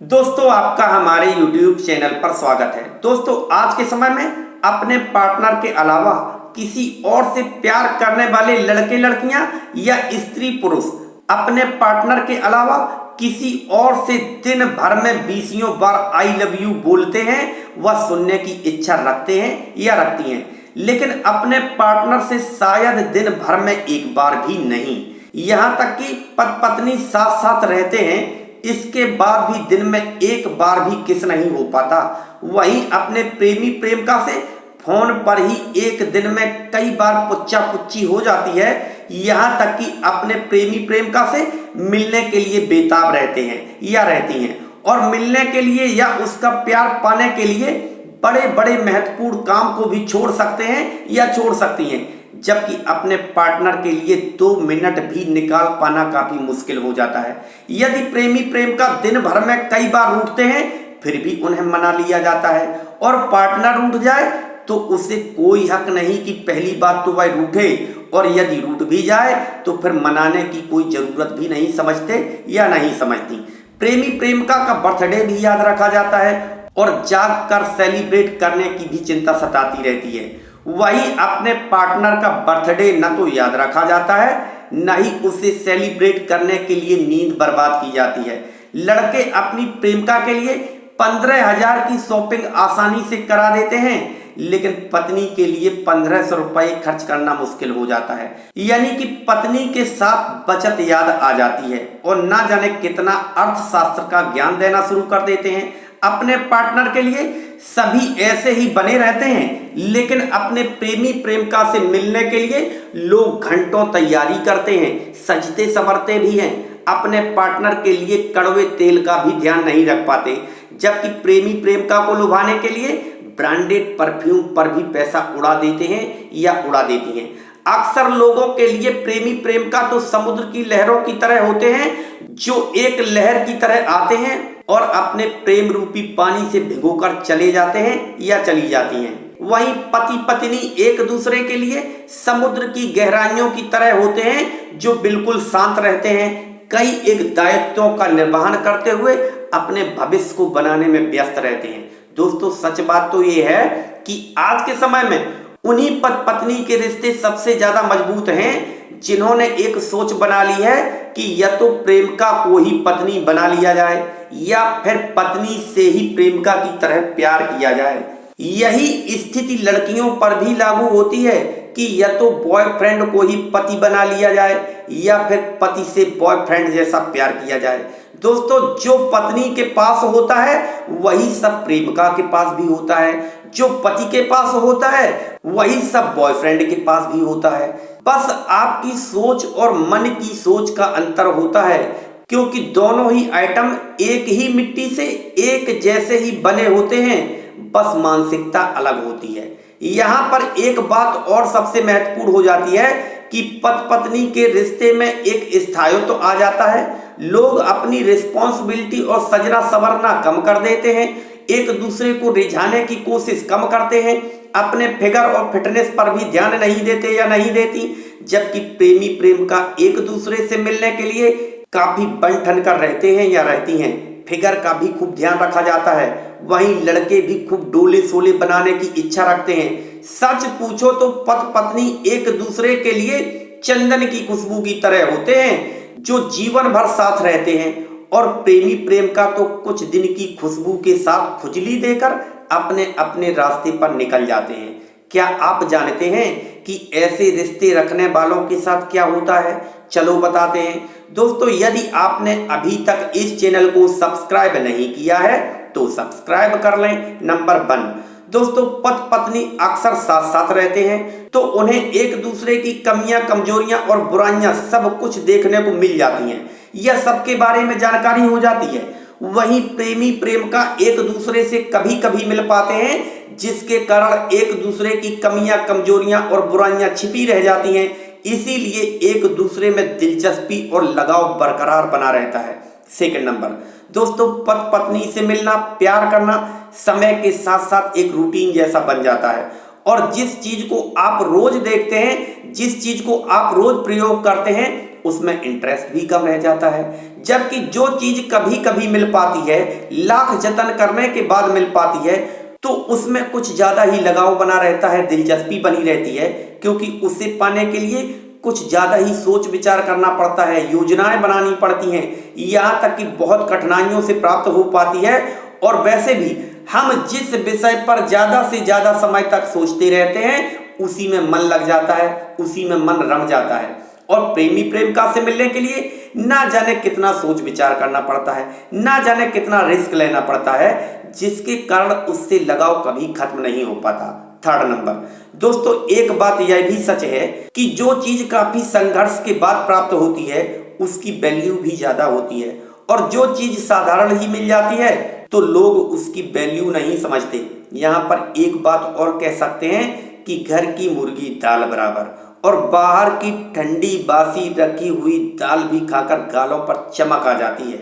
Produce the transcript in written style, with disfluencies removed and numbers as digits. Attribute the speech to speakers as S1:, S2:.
S1: दोस्तों आपका हमारे YouTube चैनल पर स्वागत है। दोस्तों आज के समय में अपने पार्टनर के अलावा किसी और से प्यार करने वाले लड़के लड़कियां या स्त्री पुरुष अपने पार्टनर के अलावा किसी और से दिन भर में बीसियों बार आई लव यू बोलते हैं व सुनने की इच्छा रखते हैं या रखती हैं, लेकिन अपने पार्टनर से शायद दिन भर में एक बार भी नहीं। यहाँ तक कि पत्नी साथ साथ रहते हैं, इसके बाद भी दिन में एक बार भी किस नहीं हो पाता। वही अपने प्रेमी प्रेमिका से फोन पर ही एक दिन में कई बार पुच्चा पुच्ची हो जाती है। यहाँ तक कि अपने प्रेमी प्रेमिका से मिलने के लिए बेताब रहते हैं या रहती हैं, और मिलने के लिए या उसका प्यार पाने के लिए बड़े बड़े महत्वपूर्ण काम को भी छोड़ सकते हैं या छोड़ सकती हैं, जबकि अपने पार्टनर के लिए 2 मिनट भी निकाल पाना काफी मुश्किल हो जाता है। यदि प्रेमी प्रेमिका दिन भर में कई बार रूठते हैं फिर भी उन्हें मना लिया जाता है, और पार्टनर रूठ जाए तो उसे कोई हक नहीं कि पहली बात तो वह रूठे, और यदि रूठ भी जाए तो फिर मनाने की कोई जरूरत भी नहीं समझते या नहीं समझती। प्रेमी प्रेमिका का बर्थडे भी याद रखा जाता है और जाग कर सेलिब्रेट करने की भी चिंता सताती रहती है। वही अपने पार्टनर का बर्थडे न तो याद रखा जाता है, न ही उसे सेलिब्रेट करने के लिए नींद बर्बाद की जाती है। लड़के अपनी प्रेमिका के लिए 15,000 की शॉपिंग आसानी से करा देते हैं, लेकिन पत्नी के लिए 1500 रुपए खर्च करना मुश्किल हो जाता है। यानी कि पत्नी के साथ बचत याद आ जाती है और ना जाने कितना अर्थशास्त्र का ज्ञान देना शुरू कर देते हैं। अपने पार्टनर के लिए सभी ऐसे ही बने रहते हैं, लेकिन अपने प्रेमी प्रेमिका से मिलने के लिए लोग घंटों तैयारी करते हैं, सजते संवरते भी हैं। अपने पार्टनर के लिए कड़वे तेल का भी ध्यान नहीं रख पाते, जबकि प्रेमी प्रेमिका को लुभाने के लिए ब्रांडेड परफ्यूम पर भी पैसा उड़ा देते हैं या उड़ा देती हैं। अक्सर लोगों के लिए प्रेमी प्रेमिका तो समुद्र की लहरों की तरह होते हैं, जो एक लहर की तरह आते हैं और अपने प्रेम रूपी पानी से भिगोकर चले जाते हैं या चली जाती हैं। वहीं पति पत्नी एक दूसरे के लिए समुद्र की गहराइयों की तरह होते हैं, जो बिल्कुल शांत रहते हैं, कई एक दायित्वों का निर्वहन करते हुए अपने भविष्य को बनाने में व्यस्त रहते हैं। दोस्तों सच बात तो ये है कि आज के समय में उन्हीं पत्नी के रिश्ते सबसे ज्यादा मजबूत हैं, जिन्होंने एक सोच बना ली है कि या तो प्रेमिका को ही पत्नी बना लिया जाए या फिर पत्नी से ही प्रेमिका की तरह प्यार किया जाए। यही स्थिति लड़कियों पर भी लागू होती है कि या तो बॉयफ्रेंड को ही पति बना लिया जाए या फिर पति से बॉयफ्रेंड जैसा प्यार किया जाए। दोस्तों जो पत्नी के पास होता है वही सब प्रेमिका के पास भी होता है, जो पति के पास होता है वही सब बॉयफ्रेंड के पास भी होता है। बस आपकी सोच और मन की सोच का अंतर होता है, क्योंकि दोनों ही आइटम एक ही मिट्टी से एक जैसे ही बने होते हैं, बस मानसिकता अलग होती है। यहाँ पर एक बात और सबसे महत्वपूर्ण हो जाती है कि पति पत्नी के रिश्ते में एक स्थायित्व तो आ जाता है। लोग अपनी रिस्पॉन्सिबिलिटी और सजना संवरना कम कर देते हैं, एक दूसरे को रिझाने की कोशिश कम करते हैं, अपने फिगर और फिटनेस पर भी ध्यान नहीं देते या नहीं देती, जबकि प्रेमी प्रेमिका एक दूसरे से मिलने के लिए काफी बन ठन कर रहते हैं या रहती हैं। फिगर का भी खूब ध्यान रखा जाता है। वहीं लड़के भी खूब डोले सोले बनाने की इच्छा रखते हैं। सच पूछो तो पति पत्नी एक दूसरे के लिए चंदन की खुशबू की तरह होते हैं, जो जीवन भर साथ रहते हैं, और प्रेमी प्रेमिका तो कुछ दिन की खुशबू के साथ खुजली देकर अपने अपने रास्ते पर निकल जाते हैं। क्या आप जानते हैं कि ऐसे रिश्ते रखने वालों के साथ क्या होता है? चलो बताते हैं। दोस्तों यदि आपने अभी तक इस चैनल को सब्सक्राइब नहीं किया है तो सब्सक्राइब कर लें। नंबर 1, दोस्तों पति पत्नी अक्सर साथ साथ रहते हैं तो उन्हें एक दूसरे की कमियां कमजोरियां और बुराइयां सब कुछ देखने को मिल जाती हैं, यह सबके बारे में जानकारी हो जाती है। वहीं प्रेमी प्रेमिका एक दूसरे से कभी कभी मिल पाते हैं, जिसके कारण एक दूसरे की कमियां कमजोरियां और बुराइयां छिपी रह जाती हैं, इसीलिए एक दूसरे में दिलचस्पी और लगाव बरकरार बना रहता है। सेकंड नंबर, दोस्तों पति पत्नी से मिलना प्यार करना समय के साथ साथ एक रूटीन जैसा बन जाता है, और जिस चीज को आप रोज देखते हैं, जिस चीज को आप रोज प्रयोग करते हैं, उसमें इंटरेस्ट भी कम रह जाता है। जबकि जो चीज कभी कभी मिल पाती है, लाख जतन करने के बाद मिल पाती है, तो उसमें कुछ ज्यादा ही लगाव बना रहता है, दिलचस्पी बनी रहती है, क्योंकि उसे पाने के लिए कुछ ज्यादा ही सोच विचार करना पड़ता है, योजनाएं बनानी पड़ती हैं, यहाँ तक कि बहुत कठिनाइयों से प्राप्त हो पाती है। और वैसे भी हम जिस विषय पर ज्यादा से ज्यादा समय तक सोचते रहते हैं, उसी में मन लग जाता है, उसी में मन रम जाता है। और प्रेमी प्रेमिका से मिलने के लिए ना जाने कितना सोच विचार करना पड़ता है, ना जाने कितना रिस्क लेना पड़ता है, जिसके कारण उससे लगाव कभी खत्म नहीं हो पाता। थर्ड नंबर दोस्तों, एक बात यह भी सच है कि जो चीज काफी संघर्ष के बाद प्राप्त होती है, उसकी वैल्यू भी ज्यादा होती है। और जो चीज साधारण ही मिल जाती है, तो लोग उसकी वैल्यू नहीं समझते। यहाँ पर एक बात और कह सकते हैं कि घर की मुर्गी दाल बराबर, और बाहर की ठंडी बासी रखी हुई दाल भी खाकर गालों पर चमक आ जाती है।